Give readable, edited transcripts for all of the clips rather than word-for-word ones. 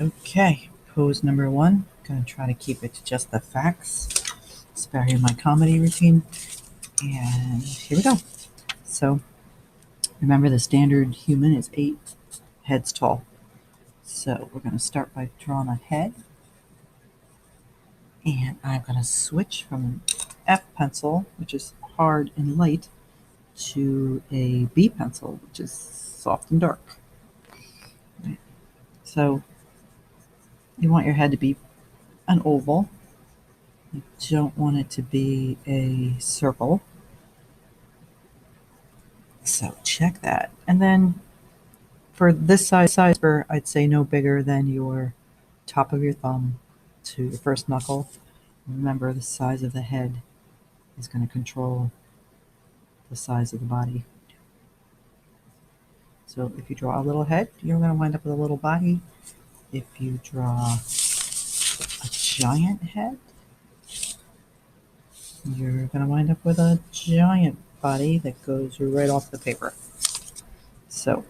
Okay, pose number one. Gonna try to keep it to just the facts. Spare you my comedy routine. And here we go. So remember, the standard human is 8 heads tall. So we're gonna start by drawing a head. And I'm gonna switch from an F pencil, which is hard and light, to a B pencil, which is soft and dark. So you want your head to be an oval. You don't want it to be a circle. So check that. And then for this size, I'd say no bigger than your top of your thumb to your first knuckle. Remember, the size of the head is going to control the size of the body. So if you draw a little head, you're going to wind up with a little body. If you draw a giant head, you're going to wind up with a giant body that goes right off the paper. So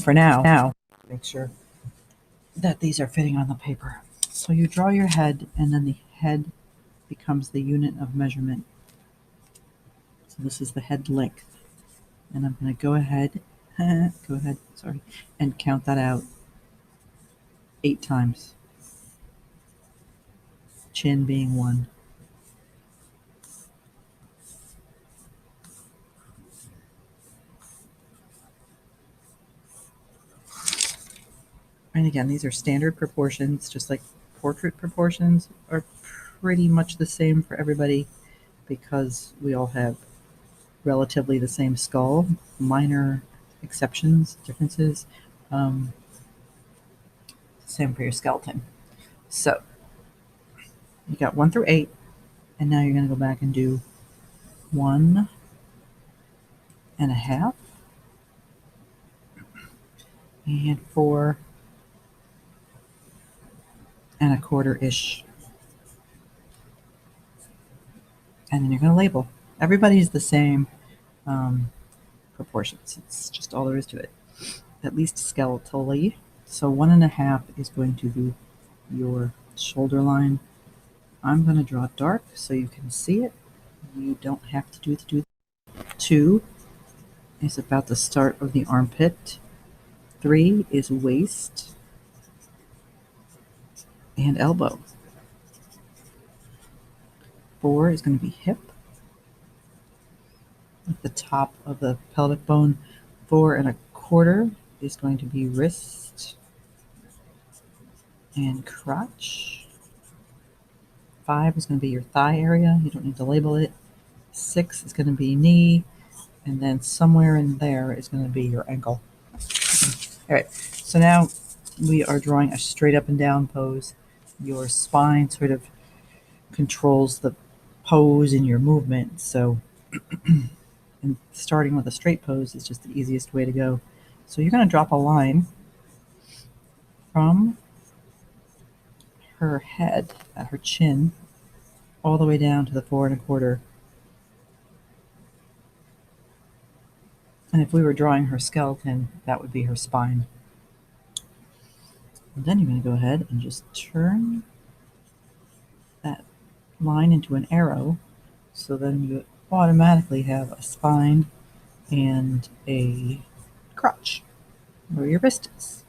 for now, make sure that these are fitting on the paper. So you draw your head, and then the head becomes the unit of measurement. So this is the head length. And I'm going to go ahead, and count that out 8 times. Chin being 1. And again, these are standard proportions, just like portrait proportions are pretty much the same for everybody because we all have relatively the same skull. Minor exceptions, differences. Same for your skeleton. So you got 1 through 8, and now you're going to go back and do 1 1/2 and 4 1/4-ish. And then you're going to label. Everybody's the same proportions. It's just all there is to it, at least skeletally. So 1 1/2 is going to be your shoulder line. I'm going to draw dark so you can see it. You don't have to do the 2 is about the start of the armpit. 3 is waist and elbow. 4 is going to be hip at the top of the pelvic bone. 4 1/4 is going to be wrist and crotch. 5 is going to be your thigh area. You don't need to label it. 6 is going to be knee, and then somewhere in there is going to be your ankle. All right, so now we are drawing a straight up and down pose. Your spine sort of controls the pose and your movement. So and starting with a straight pose is just the easiest way to go. So you're going to drop a line from her head at her chin all the way down to the 4 1/4. And if we were drawing her skeleton, that would be her spine. And then you're going to go ahead and just turn that line into an arrow. So then you automatically have a spine and a crotch where your wrist is.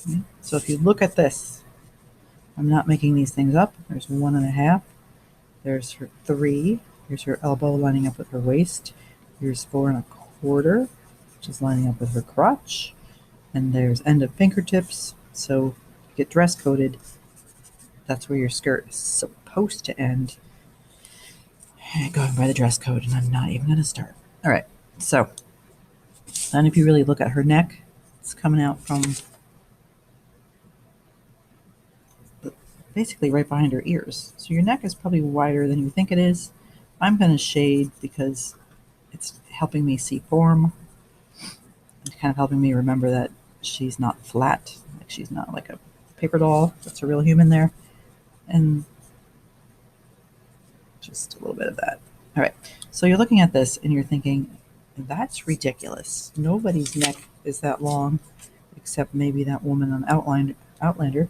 Okay? So if you look at this, I'm not making these things up. There's 1 1/2. There's her 3. Here's her elbow lining up with her waist. Here's 4 1/4, which is lining up with her crotch. And there's end of fingertips. So if you get dress coded, that's where your skirt is supposed to end. Going by the dress code, and I'm not even going to start. All right, so then if you really look at her neck, it's coming out from basically right behind her ears. So your neck is probably wider than you think it is. I'm going to shade because it's helping me see form. It's kind of helping me remember that she's not flat, like she's not like a paper doll. That's a real human there. And just a little bit of that. All right, so you're looking at this and you're thinking, that's ridiculous. Nobody's neck is that long, except maybe that woman on outline Outlander.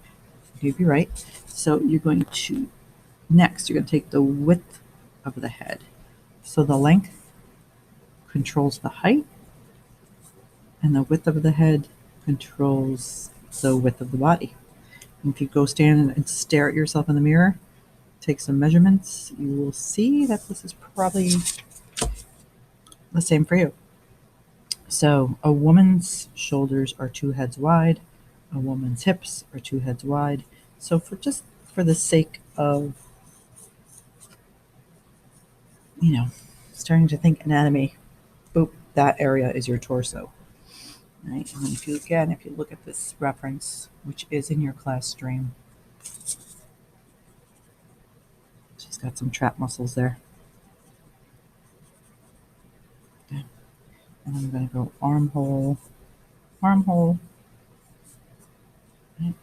You'd be right. So you're going to, next, you're going to take the width of the head. So the length controls the height, and the width of the head controls the width of the body. And if you go stand and stare at yourself in the mirror, take some measurements, you will see that this is probably the same for you. So a woman's shoulders are 2 heads wide, a woman's hips are 2 heads wide. So for the sake of, starting to think anatomy, boop, that area is your torso. Right? And then if you look at this reference, which is in your class stream, she's got some trap muscles there. Okay. And I'm going to go armhole. Right?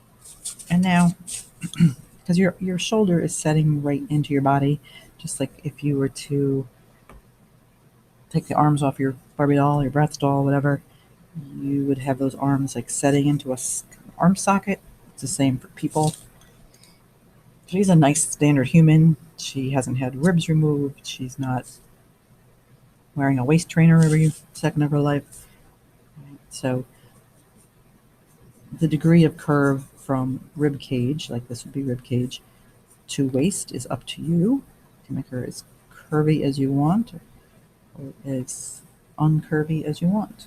And now, because your shoulder is setting right into your body, just like if you were to take the arms off your Barbie doll, your Bratz doll, whatever, you would have those arms like setting into a arm socket. It's the same for people. She's a nice standard human. She hasn't had ribs removed. She's not wearing a waist trainer every second of her life. So the degree of curve from rib cage, like this would be rib cage, to waist is up to you. You can make her as curvy as you want or as uncurvy as you want,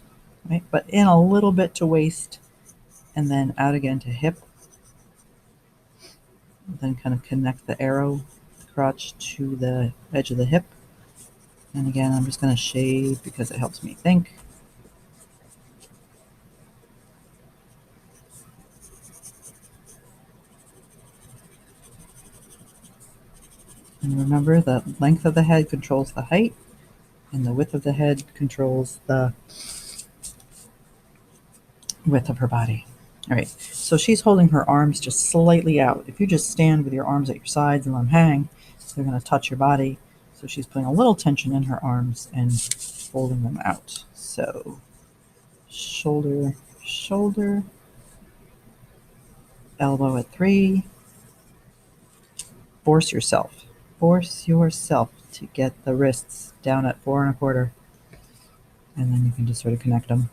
right? But in a little bit to waist and then out again to hip. Then kind of connect the arrow crotch to the edge of the hip. And again, I'm just going to shade because it helps me think. And remember, the length of the head controls the height, and the width of the head controls the width of her body. All right, so she's holding her arms just slightly out. If you just stand with your arms at your sides and let them hang, they're going to touch your body. So she's putting a little tension in her arms and folding them out. So shoulder, elbow at 3. Force yourself to get the wrists down at 4 1/4. And then you can just sort of connect them.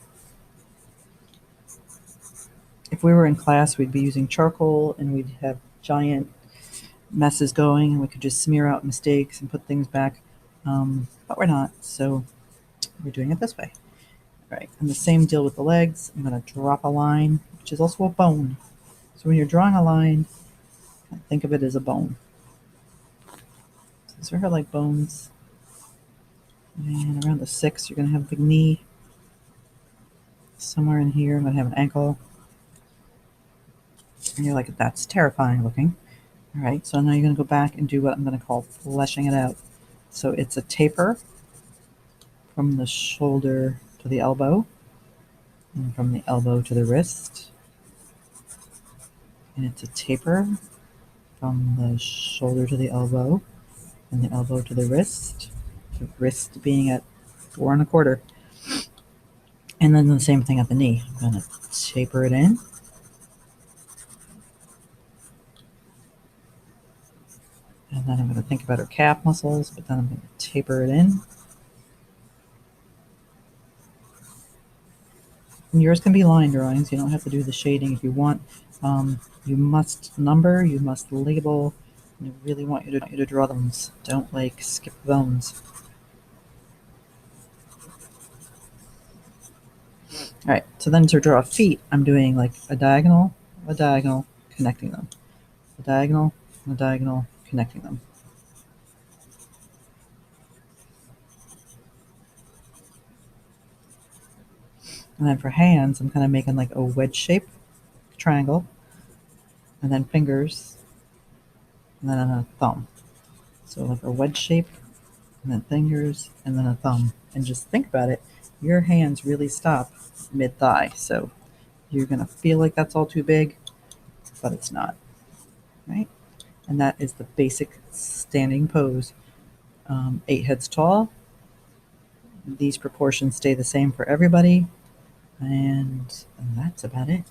If we were in class, we'd be using charcoal and we'd have giant messes going and we could just smear out mistakes and put things back. But we're not, so we're doing it this way. All right, and the same deal with the legs. I'm going to drop a line, which is also a bone. So when you're drawing a line, think of it as a bone. So these are her leg bones. And around the 6, you're going to have a big knee. Somewhere in here, I'm going to have an ankle. And you're like, that's terrifying looking. All right, so now you're going to go back and do what I'm going to call fleshing it out. So it's a taper from the shoulder to the elbow, and from the elbow to the wrist. And it's a taper from the shoulder to the elbow, and the elbow to the wrist being at 4 1/4. And then the same thing at the knee. I'm going to taper it in. And then I'm going to think about her calf muscles, but then I'm going to taper it in. And yours can be line drawings. You don't have to do the shading if you want. You must number, you must label. And I really want you to draw them. Don't skip bones. All right, so then to draw feet, I'm doing a diagonal, connecting them. A diagonal, connecting them. And then for hands, I'm kind of making a wedge shape, triangle, and then fingers, and then a thumb. So a wedge shape, and then fingers, and then a thumb. And just think about it. Your hands really stop mid-thigh. So you're going to feel like that's all too big, but it's not. Right? And that is the basic standing pose. 8 heads tall. These proportions stay the same for everybody. And that's about it.